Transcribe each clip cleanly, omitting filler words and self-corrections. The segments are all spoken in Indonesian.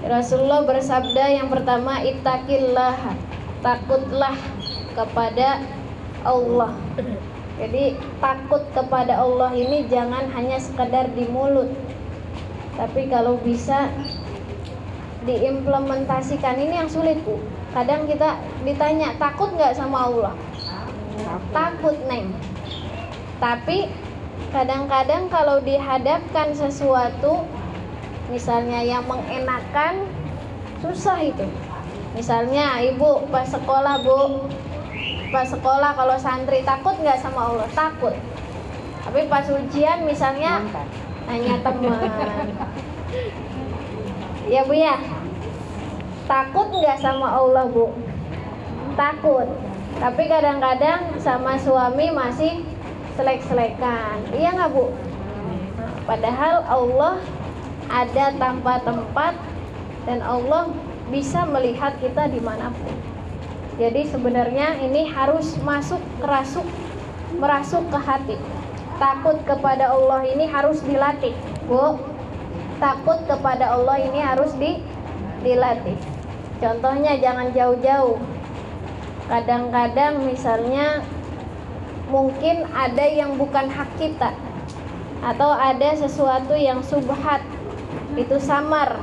Rasulullah bersabda yang pertama, ittaqillah, takutlah kepada Allah. Jadi takut kepada Allah ini jangan hanya sekedar di mulut, tapi kalau bisa diimplementasikan. Ini yang sulit, Bu. Kadang kita ditanya, takut nggak sama Allah? Takut, Neng. Tapi kadang-kadang kalau dihadapkan sesuatu, misalnya yang mengenakan, susah itu. Misalnya ibu pas sekolah, Bu, pas sekolah kalau santri, takut nggak sama Allah? Takut. Tapi pas ujian misalnya hanya teman. Ya Bu ya, takut nggak sama Allah, Bu? Takut. Tapi kadang-kadang sama suami masih selek-selekan. Iya nggak, Bu? Padahal Allah ada tanpa tempat dan Allah bisa melihat kita dimanapun. Jadi sebenarnya ini harus merasuk ke hati. Takut kepada Allah ini harus dilatih, Bu. Takut kepada Allah ini harus dilatih. Contohnya jangan jauh-jauh. Kadang-kadang misalnya mungkin ada yang bukan hak kita, atau ada sesuatu yang subhat, itu samar,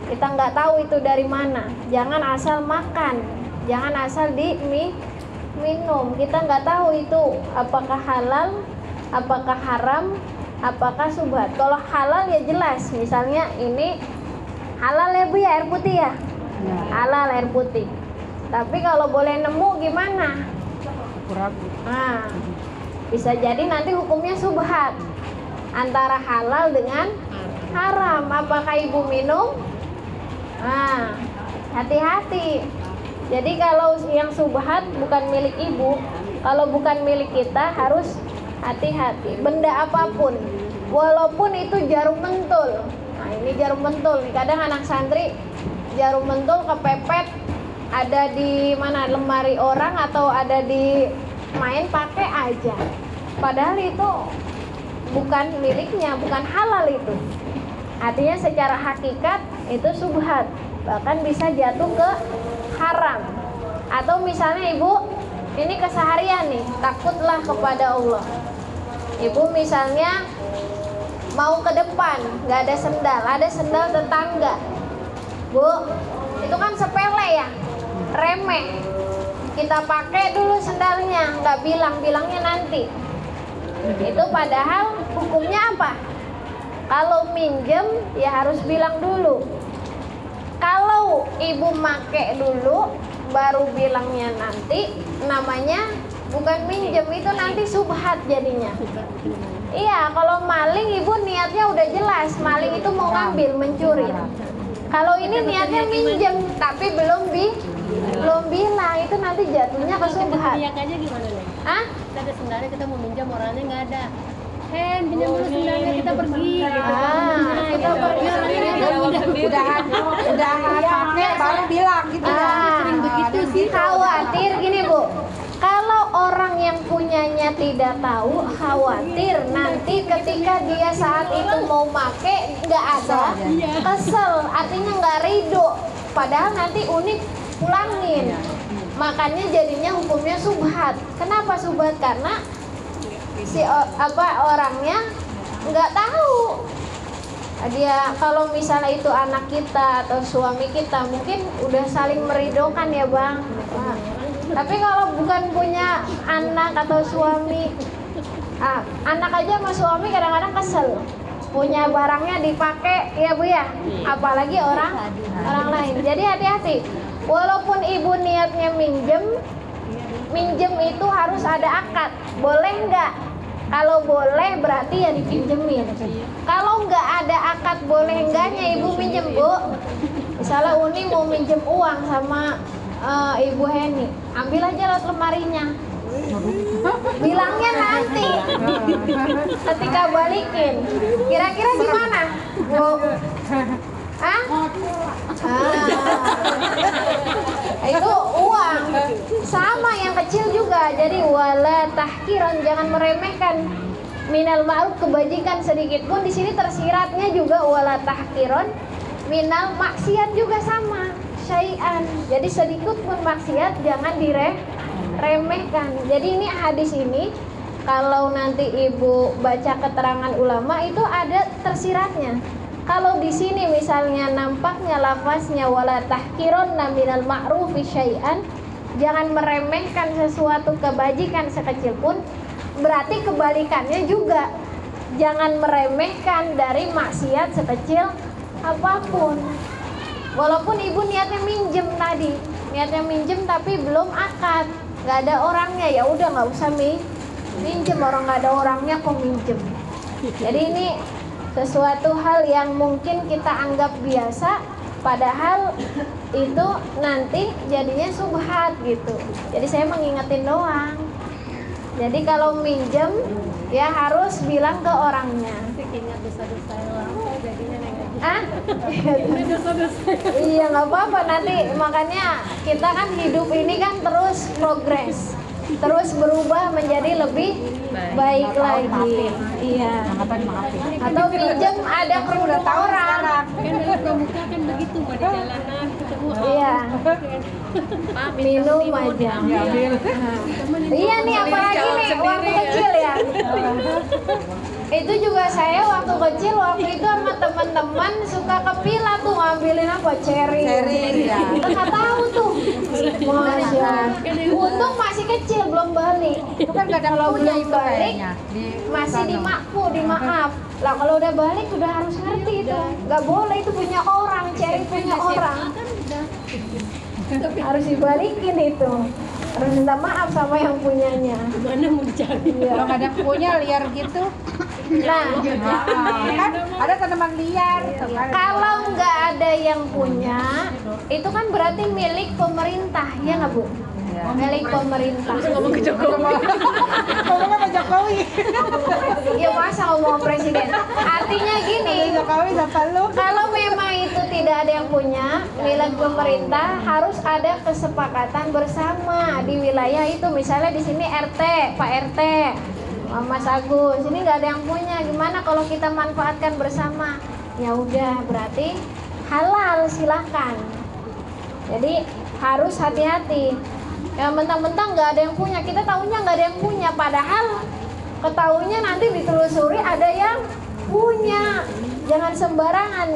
kita nggak tahu itu dari mana. Jangan asal makan, jangan asal minum. Kita nggak tahu itu apakah halal, apakah haram, apakah subhat. Kalau halal ya jelas, misalnya ini halal ya Bu ya, air putih ya, halal air putih. Tapi kalau boleh nemu gimana? Nah, bisa jadi nanti hukumnya subhat antara halal dengan haram. Apakah ibu minum? Nah, hati-hati. Jadi kalau yang subhat bukan milik ibu, kalau bukan milik kita harus hati-hati. Benda apapun, walaupun itu jarum pentul. Nah, ini jarum pentul. Kadang anak santri jarum pentul kepepet ada di mana, lemari orang atau ada di main, pakai aja. Padahal itu bukan miliknya, bukan halal itu. Artinya secara hakikat itu subhat, bahkan bisa jatuh ke haram. Atau misalnya ibu ini keseharian nih, takutlah kepada Allah. Ibu misalnya mau ke depan, nggak ada sendal tetangga. Bu, itu kan sepele ya, remeh. Kita pakai dulu sendalnya, nggak bilangnya nanti. Itu padahal hukumnya apa? Kalau minjem ya harus bilang dulu. Kalau ibu make dulu baru bilangnya nanti, namanya bukan minjem, itu nanti subhat jadinya. Iya, kalau maling ibu niatnya udah jelas, maling itu mau ngambil, mencuri. Kalau ini niatnya minjem tapi belum bilang, itu nanti jatuhnya ke subhat. Niat aja gimana nih? Hah? Kita ada sendalnya, kita mau minjam, orangnya nggak ada. Pinjam dulu sendalnya, kita pergi. Kita pergi udah pakai baru bilang gitu. Sering begitu sih. Khawatir gini Bu, kalau orang yang punyanya tidak tahu, khawatir nanti ketika dia saat itu mau make nggak ada, kesel, artinya nggak ridho. Padahal nanti unik pulangin. Makanya jadinya hukumnya subhat. Kenapa subhat? Karena si orangnya nggak tahu. Dia kalau misalnya itu anak kita atau suami kita, mungkin udah saling meridokan ya Bang. Nah, tapi kalau bukan punya anak atau suami, anak aja sama suami kadang-kadang kesel, punya barangnya dipakai ya Bu ya, apalagi orang lain. Jadi hati-hati. Walaupun ibu niatnya minjem itu harus ada akad. Boleh nggak? Kalau boleh berarti ya dipinjemin. Kalau nggak ada akad boleh enggaknya ibu minjem Bu. Misalnya Uni mau minjem uang sama Ibu Heni, ambil aja lewat lemarinya. Bilangnya nanti ketika balikin. Kira-kira gimana Bu? Itu uang sama yang kecil juga. Jadi wala tahkiran, jangan meremehkan minal ma'ruf, kebajikan sedikit pun. Di sini tersiratnya juga wala tahkiran minal maksiat juga sama, syai'an. Jadi sedikit pun maksiat jangan diremehkan. Jadi ini hadis ini kalau nanti ibu baca keterangan ulama itu ada tersiratnya. Kalau di sini misalnya nampaknya lafaznya wala tahkironna minal ma'rufi syai'an, jangan meremehkan sesuatu kebajikan sekecil pun, berarti kebalikannya juga jangan meremehkan dari maksiat sekecil apapun. Walaupun ibu niatnya minjem tadi, niatnya minjem tapi belum akad, nggak ada orangnya, ya udah nggak usah minjem, orang nggak ada orangnya kok minjem. Jadi ini sesuatu hal yang mungkin kita anggap biasa, padahal itu nanti jadinya subhat gitu. Jadi saya mengingetin doang. Jadi kalau minjem ya harus bilang ke orangnya. Ingat dosa-dosa yang lama jadinya negatif. Iya nggak apa-apa, nanti makanya kita kan hidup ini kan terus progres, terus berubah menjadi lebih baik lagi. Iya. Atau pinjam ada kerudung orang. Kan dalam pramuka kan begitu, pada jalanan ketemu Iya. Minum aja. Iya nih, apalagi nih waktu kecil ya. Itu juga saya waktu kecil, waktu itu sama teman-teman suka ke Pila tuh ngambilin apa, cherry ya. Nggak tahu tuh. Masya. Untung masih kecil belum balik. Itu kan gak ada Kalau punya belum itu balik kayaknya. masih di maaf. Lah kalau udah balik udah harus ngerti itu. Nggak boleh itu punya orang, cherry punya orang. Harus dibalikin itu. Harus minta maaf sama yang punyanya. Mana mau dicari? Kalau nggak ada punya liar gitu. Nah, Kan ada tanaman liar. Gitu kan. kalau nggak ada yang punya, itu kan berarti milik pemerintah, ya nggak Bu? Milik pemerintah. Ngomong ke Jokowi. Ngomongnya Pak Jokowi. Ya masa ngomong presiden. Artinya gini, Jokowi sama lu. kalau memang itu tidak ada yang punya, milik pemerintah, harus ada kesepakatan bersama di wilayah itu. Misalnya di sini RT, Pak RT, Mas Agus, ini nggak ada yang punya. Gimana kalau kita manfaatkan bersama? Ya udah, berarti halal, silahkan. Jadi harus hati-hati. Ya mentang-mentang nggak ada yang punya, kita tahunya nggak ada yang punya, padahal ketahuinya nanti ditelusuri ada yang punya. Jangan sembarangan.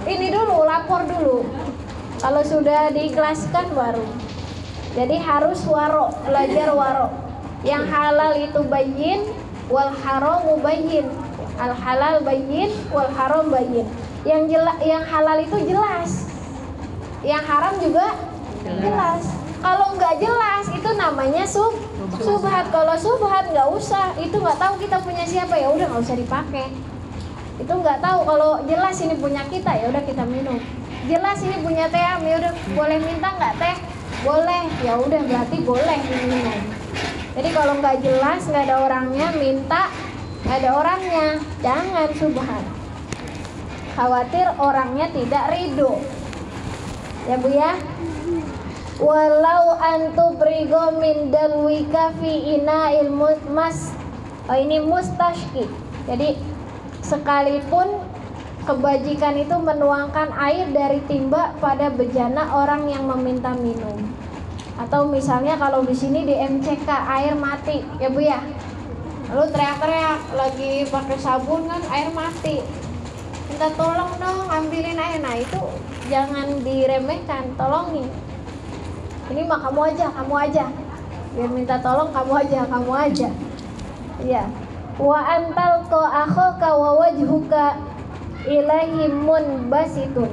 Ini dulu, lapor dulu. Kalau sudah diikhlaskan baru. Jadi harus waro, belajar waro. Yang halal itu bayyin, wal haram bayyin. Al halal bayyin, wal haram bayyin. Yang halal itu jelas. Yang haram juga jelas. Kalau nggak jelas itu namanya subhat. Kalau subhat nggak usah, itu nggak tahu kita punya siapa, ya udah nggak usah dipakai. Itu nggak tahu. Kalau jelas ini punya kita, ya udah kita minum. Jelas ini punya teh, ya udah boleh minta nggak teh? Boleh, ya udah berarti boleh minum. Jadi kalau nggak jelas, nggak ada orangnya, minta nggak ada orangnya, jangan subhat. Khawatir orangnya tidak ridho, ya Bu ya. Walau antubrigo min dalwika fi ina'il ini mustashki. Jadi sekalipun kebajikan itu menuangkan air dari timba pada bejana orang yang meminta minum. Atau misalnya kalau di sini di MCK air mati, ya Bu ya. Lalu teriak-teriak lagi pakai sabun kan air mati. Minta tolong dong ambilin air. Nah, itu jangan diremehkan, tolongin. Ini mah kamu aja. Biar minta tolong kamu aja. Iya. Wa antal ko akhaka wa wajhuka ilaihi munbasitun.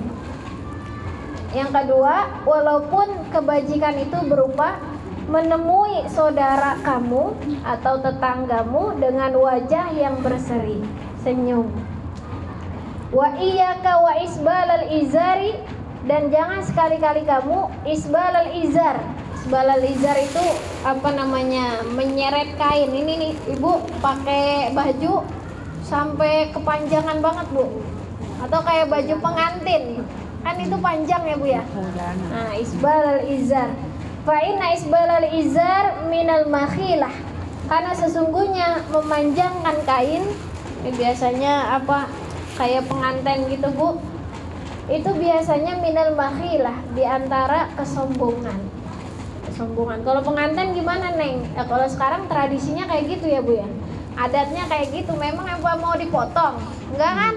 Yang kedua, walaupun kebajikan itu berupa menemui saudara kamu atau tetanggamu dengan wajah yang berseri, senyum. Wa iyyaka wa isbalal izari, dan jangan sekali-kali kamu isbalal izar. Isbalal izar itu apa namanya? Menyeret kain. Ini nih, Ibu pakai baju sampai kepanjangan banget, Bu. Atau kayak baju pengantin. Kan itu panjang ya, Bu ya? Nah, isbalal izar. Fa inna isbalal izar minal makhilah. Karena sesungguhnya memanjangkan kain, ini biasanya apa? Kayak pengantin gitu, Bu. itu biasanya minal makhilah, di antara kesombongan. Kalau pengantin gimana, Neng? Ya, kalau sekarang tradisinya kayak gitu ya, Bu ya. Adatnya kayak gitu. Memang apa mau dipotong? Enggak kan?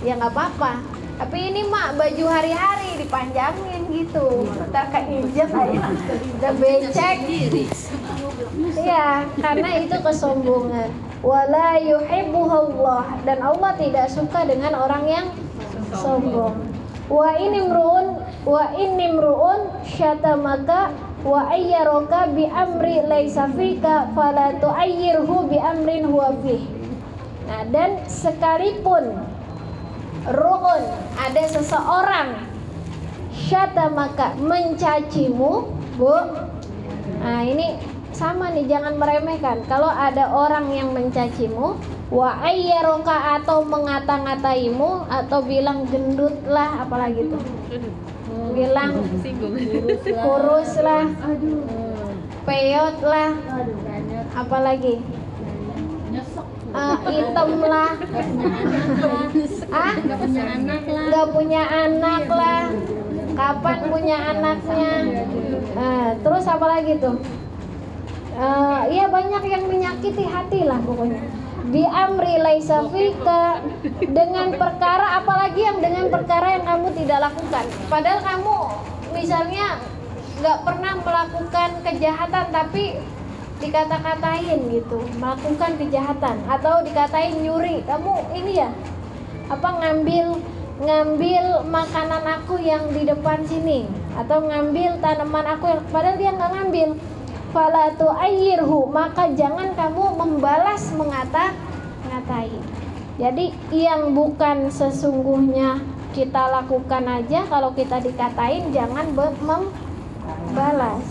Ya nggak apa-apa. Tapi ini mak baju hari-hari dipanjangin gitu. Ntar keinjek aja. Udah becek. Iya, karena itu kesombongan. Wala yuhibbuhullah, dan Allah tidak suka dengan orang yang sombong. Wa inimruun syatamaka wa ayyaraka bi amri laisa fika fala tu'ayyirhu bi amrin huwa fih. Nah, dan sekalipun ru'un, ada seseorang syatamaka, mencacimu, Bu. Nah, ini sama nih, jangan meremehkan. Kalau ada orang yang mencacimu, wa ayyaraka, atau mengata-ngataimu, atau bilang gendut lah, apalagi tuh, bilang kurus lah, peyot lah, apalagi hitam lah, nggak punya anak lah, kapan punya anaknya, terus apalagi tuh, iya banyak yang menyakiti hati lah pokoknya. Bi amri laisa fika, dengan perkara, apalagi yang dengan perkara yang kamu tidak lakukan. Padahal kamu misalnya nggak pernah melakukan kejahatan, tapi dikata-katain gitu, melakukan kejahatan, atau dikatain nyuri. Kamu ini ya, apa, ngambil makanan aku yang di depan sini, atau ngambil tanaman aku yang, padahal dia nggak ngambil. Fala tu'ayyirhu, maka jangan kamu membalas ngatai. Jadi yang bukan sesungguhnya kita lakukan aja, kalau kita dikatain jangan membalas.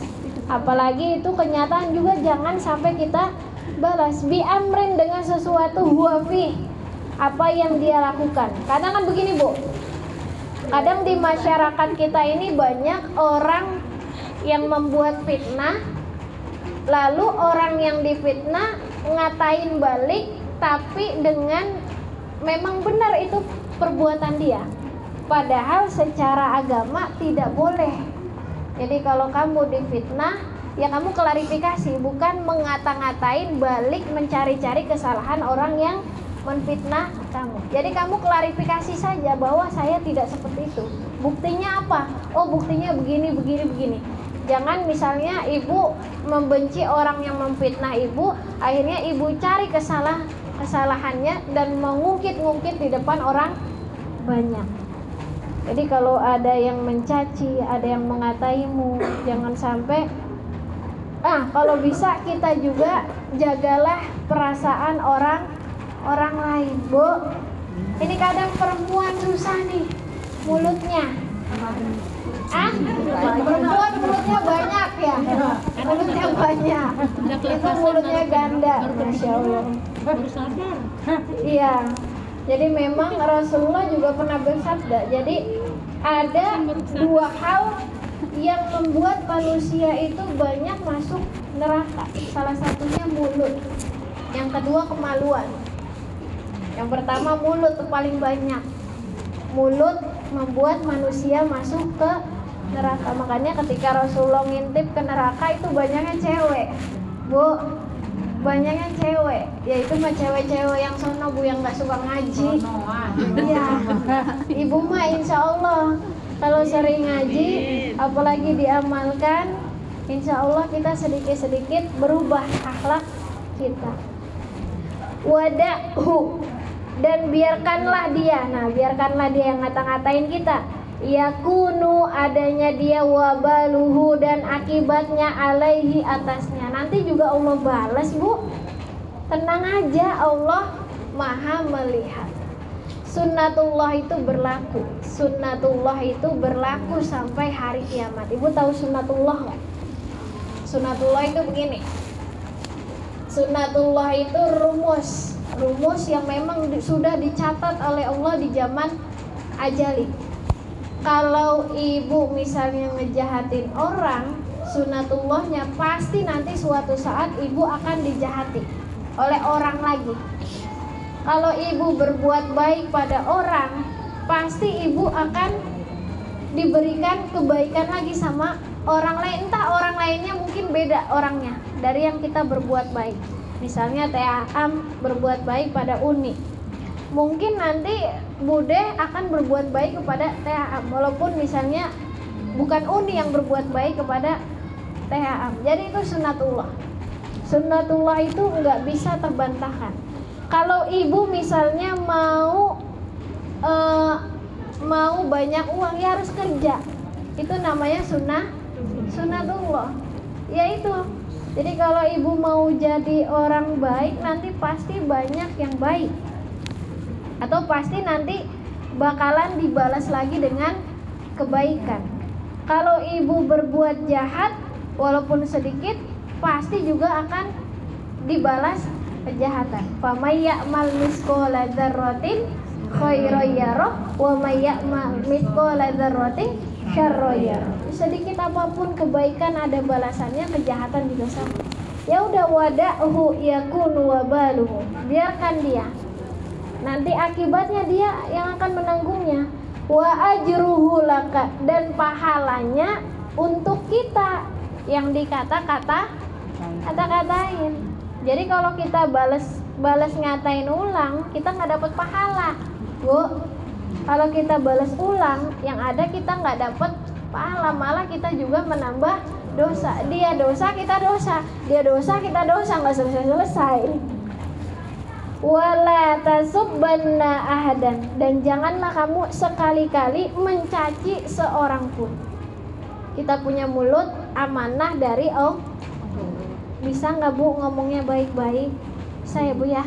Apalagi itu kenyataan juga jangan sampai kita balas. Bi amrin, dengan sesuatu huwa fi, apa yang dia lakukan. Kadang kan begini, Bu. Kadang di masyarakat kita ini banyak orang yang membuat fitnah, lalu orang yang difitnah ngatain balik, tapi dengan memang benar itu perbuatan dia. Padahal secara agama tidak boleh. Jadi kalau kamu difitnah, ya kamu klarifikasi, bukan mengata-ngatain balik, mencari-cari kesalahan orang yang menfitnah kamu. Jadi kamu klarifikasi saja bahwa saya tidak seperti itu. Buktinya apa? Oh, buktinya begini. Jangan misalnya ibu membenci orang yang memfitnah ibu, akhirnya ibu cari kesalahannya dan mengungkit-ungkit di depan orang banyak. Jadi kalau ada yang mencaci, ada yang mengataimu, jangan sampai. Kalau bisa kita juga jagalah perasaan orang lain, Bu. Ini kadang perempuan susah nih mulutnya. Perempuan mulutnya banyak ya. Mulutnya banyak. Itu mulutnya ganda, Masya Allah. Iya. Jadi memang Rasulullah juga pernah bersabda. Jadi ada dua hal yang membuat manusia itu banyak masuk neraka. Salah satunya mulut. Yang kedua kemaluan. Yang pertama mulut itu paling banyak. Mulut membuat manusia masuk ke neraka. Makanya ketika Rasulullah ngintip ke neraka itu banyaknya cewek, Bu. Banyaknya cewek. Ya itu mah cewek-cewek yang sono, Bu, yang gak suka ngaji. Iya. Ibu mah insya Allah kalau sering ngaji, apalagi diamalkan, insya Allah kita sedikit-sedikit berubah akhlak kita. Wada'hu, dan biarkanlah dia. Nah, biarkanlah dia yang ngata-ngatain kita. Yakunu, adanya dia, wabaluhu, dan akibatnya alaihi, atasnya. Nanti juga Allah balas, Bu. Tenang aja, Allah Maha melihat. Sunnatullah itu berlaku. Sunnatullah itu berlaku sampai hari kiamat. Ibu tahu sunnatullah nggak? Sunnatullah itu begini. Sunnatullah itu rumus yang memang sudah dicatat oleh Allah di zaman ajali. Kalau ibu misalnya ngejahatin orang, sunnatullahnya pasti nanti suatu saat ibu akan dijahati oleh orang lagi. Kalau ibu berbuat baik pada orang, pasti ibu akan diberikan kebaikan lagi sama orang lain, entah orang lainnya mungkin beda orangnya dari yang kita berbuat baik. Misalnya Teh Am berbuat baik pada Uni, mungkin nanti Bude akan berbuat baik kepada Teh Am, walaupun misalnya bukan Uni yang berbuat baik kepada Teh Am. Jadi itu sunnatullah. Sunnatullah itu nggak bisa terbantahkan. Kalau ibu misalnya mau banyak uang, ya harus kerja. Itu namanya sunnatullah. Ya itu. Jadi kalau ibu mau jadi orang baik, nanti pasti banyak yang baik. Atau pasti nanti bakalan dibalas lagi dengan kebaikan. Kalau ibu berbuat jahat, walaupun sedikit, pasti juga akan dibalas kejahatan. Famay ya'mal misqala dzarratin khairan yarah wa may ya'mal misqala dzarratin syarran yarah. Sedikit apapun kebaikan ada balasannya, kejahatan juga sama. Ya udah, wadahu yakun wabaluhu. Biarkan dia. Nanti akibatnya dia yang akan menanggungnya. Wa ajruhu laka, dan pahalanya untuk kita yang dikata-katain. Jadi kalau kita balas ngatain ulang, kita nggak dapat pahala, Bu. Kalau kita balas ulang, yang ada kita nggak dapat pahala, malah kita juga menambah dosa. Dia dosa, kita dosa. Dia dosa, kita dosa, nggak selesai. Wala tasubbanna ahadan, dan janganlah kamu sekali-kali mencaci seorang pun. Kita punya mulut amanah dari Allah. Bisa nggak Bu ngomongnya baik-baik? Saya Bu ya.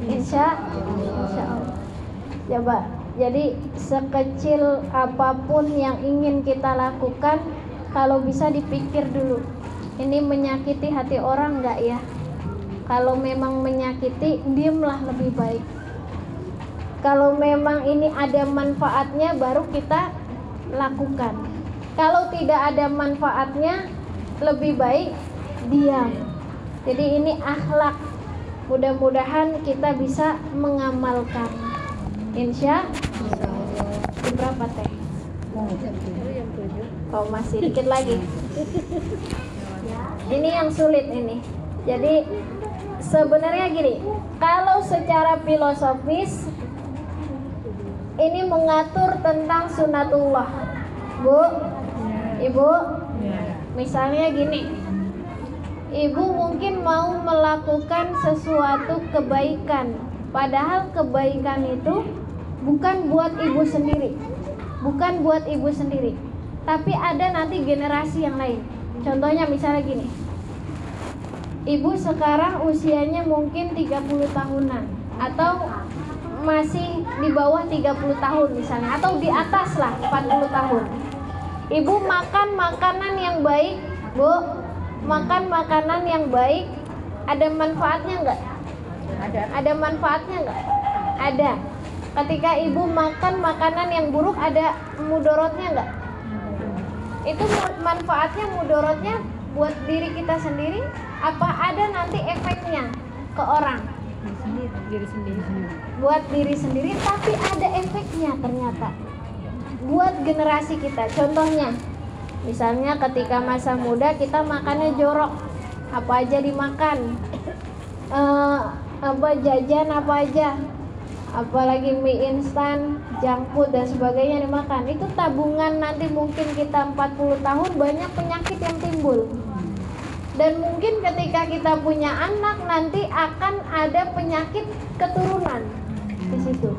Insya Allah. Coba. Jadi sekecil apapun yang ingin kita lakukan, kalau bisa dipikir dulu, ini menyakiti hati orang nggak ya? Kalau memang menyakiti, diamlah lebih baik. Kalau memang ini ada manfaatnya, baru kita lakukan. Kalau tidak ada manfaatnya, lebih baik diam. Jadi ini akhlak. Mudah-mudahan kita bisa mengamalkan. Insya Allah. Berapa teh? Oh, masih dikit lagi. Ini yang sulit ini. Jadi sebenarnya gini, kalau secara filosofis ini mengatur tentang sunnatullah, Bu, Ibu. Misalnya gini, Ibu mungkin mau melakukan sesuatu kebaikan, padahal kebaikan itu bukan buat Ibu sendiri, tapi ada nanti generasi yang lain. Contohnya misalnya gini, Ibu sekarang usianya mungkin 30 tahunan, atau masih di bawah 30 tahun misalnya, atau di atas lah 40 tahun. Ibu makan makanan yang baik, Bu, makan makanan yang baik, ada manfaatnya nggak? Ada manfaatnya nggak? Ada. Ketika ibu makan makanan yang buruk, ada mudorotnya nggak? Itu manfaatnya, mudorotnya buat diri kita sendiri, apa ada nanti efeknya ke orang? Diri sendiri. Buat diri sendiri, tapi ada efeknya ternyata buat generasi kita. Contohnya, misalnya ketika masa muda kita makannya jorok, apa aja dimakan, jajan apa aja, apalagi mie instan, junk food dan sebagainya dimakan. Itu tabungan nanti mungkin kita 40 tahun banyak penyakit yang timbul. Dan mungkin ketika kita punya anak nanti akan ada penyakit keturunan di situ.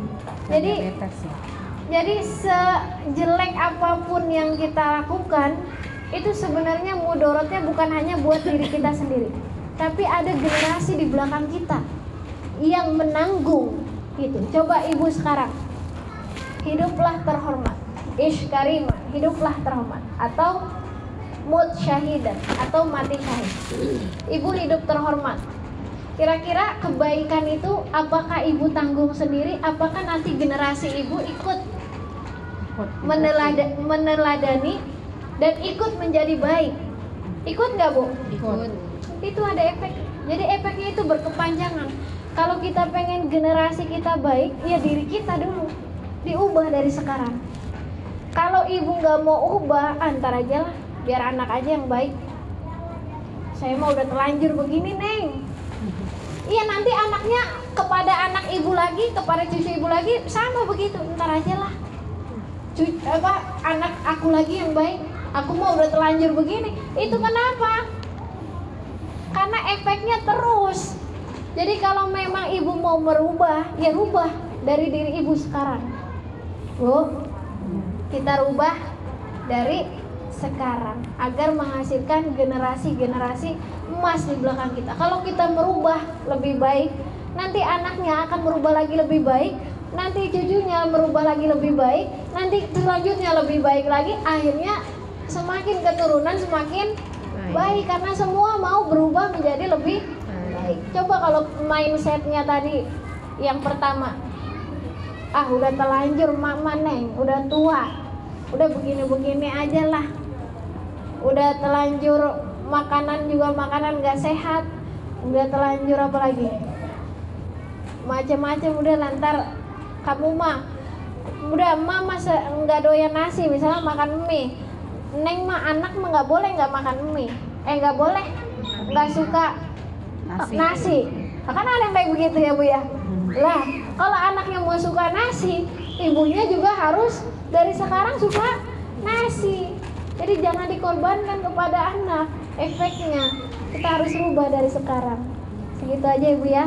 Jadi sejelek apapun yang kita lakukan, itu sebenarnya mudorotnya bukan hanya buat diri kita sendiri, tapi ada generasi di belakang kita yang menanggung gitu. Coba ibu sekarang, hiduplah terhormat, ish karimah, hiduplah terhormat, atau mut syahidan, atau mati syahid. Ibu hidup terhormat. Kira-kira kebaikan itu apakah ibu tanggung sendiri? Apakah nanti generasi ibu ikut meneladani dan ikut menjadi baik? Ikut nggak Bu? Ikut. Itu ada efek. Jadi efeknya itu berkepanjangan. Kalau kita pengen generasi kita baik, ya diri kita dulu diubah dari sekarang. Kalau ibu nggak mau ubah, antar aja lah, biar anak aja yang baik. Saya mah udah terlanjur begini, Neng. Iya, nanti anaknya kepada anak ibu lagi, kepada cucu ibu lagi sama begitu. Ntar aja lah. Anak aku lagi yang baik. Aku mau udah terlanjur begini. Itu kenapa? Karena efeknya terus. Jadi kalau memang ibu mau merubah, ya rubah dari diri ibu sekarang. Bu, kita rubah dari sekarang agar menghasilkan generasi-generasi emas di belakang kita. Kalau kita merubah lebih baik, nanti anaknya akan merubah lagi lebih baik, nanti cucunya merubah lagi lebih baik, nanti selanjutnya lebih baik lagi, akhirnya semakin keturunan semakin baik karena semua mau berubah menjadi lebih baik. Coba kalau mindsetnya tadi yang pertama, udah terlanjur mama Neng, udah tua, udah begini-begini aja lah, udah terlanjur makanan juga makanan gak sehat, udah terlanjur apa lagi macam-macam, udah lantar kamu mah udah mama nggak doyan nasi, misalnya makan mie. Neng mah anak mah nggak boleh nggak makan mie, nggak boleh nggak suka nasi. Kan ada yang kayak begitu ya Bu ya. Lah kalau anaknya mau suka nasi, ibunya juga harus dari sekarang suka nasi. Jadi jangan dikorbankan kepada anak, efeknya kita harus rubah dari sekarang. Segitu aja Ibu ya.